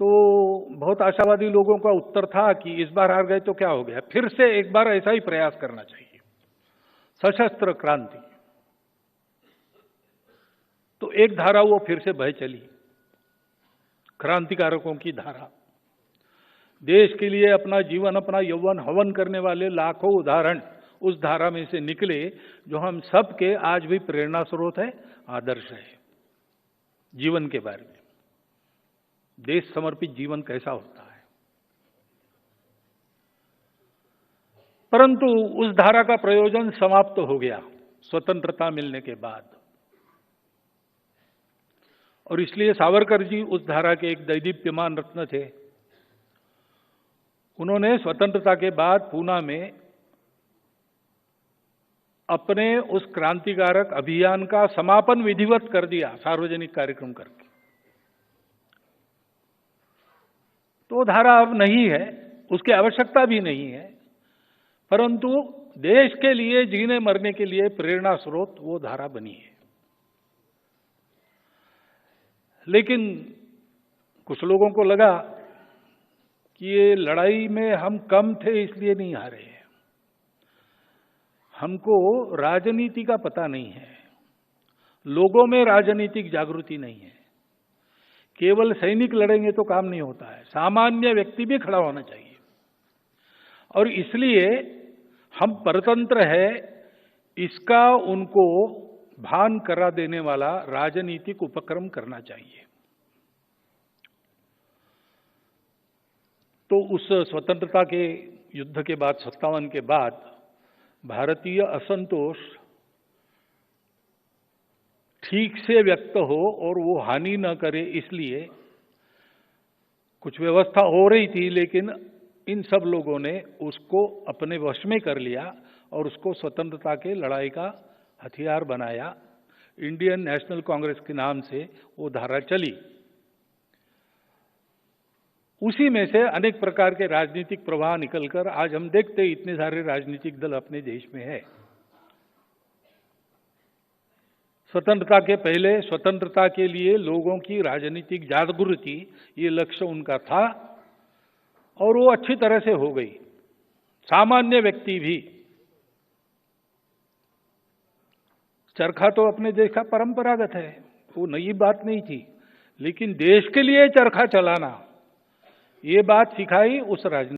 तो बहुत आशावादी लोगों का उत्तर था कि इस बार हार गए तो क्या हो गया, फिर से एक बार ऐसा ही प्रयास करना चाहिए, सशस्त्र क्रांति। तो एक धारा वो फिर से बह चली, क्रांतिकारकों की धारा। देश के लिए अपना जीवन, अपना यौवन हवन करने वाले लाखों उदाहरण उस धारा में से निकले, जो हम सब के आज भी प्रेरणा स्रोत है, आदर्श है जीवन के बारे में। देश समर्पित जीवन कैसा होता है। परंतु उस धारा का प्रयोजन समाप्त हो गया स्वतंत्रता मिलने के बाद, और इसलिए सावरकर जी उस धारा के एक दैदीप्यमान रत्न थे। उन्होंने स्वतंत्रता के बाद पूना में अपने उस क्रांतिकारक अभियान का समापन विधिवत कर दिया, सार्वजनिक कार्यक्रम करके। तो धारा अब नहीं है, उसकी आवश्यकता भी नहीं है, परंतु देश के लिए जीने मरने के लिए प्रेरणा स्रोत वो धारा बनी है। लेकिन कुछ लोगों को लगा कि ये लड़ाई में हम कम थे इसलिए नहीं हारे हैं, हमको राजनीति का पता नहीं है, लोगों में राजनीतिक जागृति नहीं है। केवल सैनिक लड़ेंगे तो काम नहीं होता है, सामान्य व्यक्ति भी खड़ा होना चाहिए। और इसलिए हम परतंत्र है, इसका उनको भान करा देने वाला राजनीतिक उपक्रम करना चाहिए। तो उस स्वतंत्रता के युद्ध के बाद 57 के बाद भारतीय असंतोष ठीक से व्यक्त हो और वो हानि न करे, इसलिए कुछ व्यवस्था हो रही थी, लेकिन इन सब लोगों ने उसको अपने वश में कर लिया और उसको स्वतंत्रता के लड़ाई का हथियार बनाया। इंडियन नेशनल कांग्रेस के नाम से वो धारा चली। उसी में से अनेक प्रकार के राजनीतिक प्रवाह निकलकर आज हम देखते हैं इतने सारे राजनीतिक दल अपने देश में है। स्वतंत्रता के पहले स्वतंत्रता के लिए लोगों की राजनीतिक जागृति, ये लक्ष्य उनका था और वो अच्छी तरह से हो गई। सामान्य व्यक्ति भी, चरखा तो अपने देश का परंपरागत है, वो नई बात नहीं थी, लेकिन देश के लिए चरखा चलाना ये बात सिखाई उस राजनीति